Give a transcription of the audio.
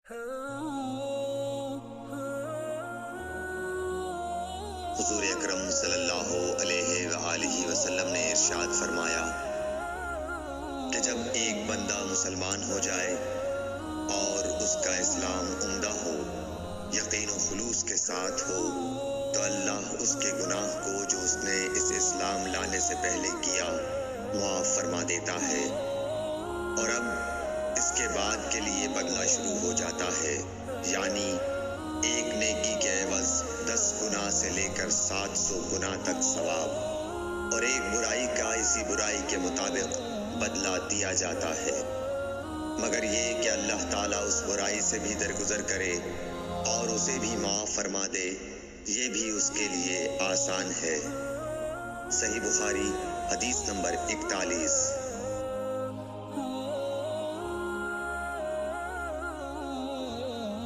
حضور اکرم صلی اللہ علیہ وآلہ وسلم نے ارشاد فرمایا کہ جب ایک بندہ مسلمان ہو جائے اور اس کا اسلام عمدہ ہو، یقین و خلوص کے ساتھ ہو، تو اللہ اس کے گناہ کو جو اس نے اس اسلام لانے سے پہلے کیا معاف فرما دیتا ہے، اور اب اس کے بعد کے لیے بدلہ شروع ہو جاتا ہے، یعنی ایک نیکی کے عوض 10 گناہ سے لے کر 700 گناہ تک ثواب، اور ایک برائی کا اسی برائی کے مطابق بدلہ دیا جاتا ہے، مگر یہ کہ اللہ تعالیٰ اس برائی سے بھی درگزر کرے اور اسے بھی معاف فرما دے، یہ بھی اس کے لیے آسان ہے۔ صحیح بخاری حدیث نمبر 41۔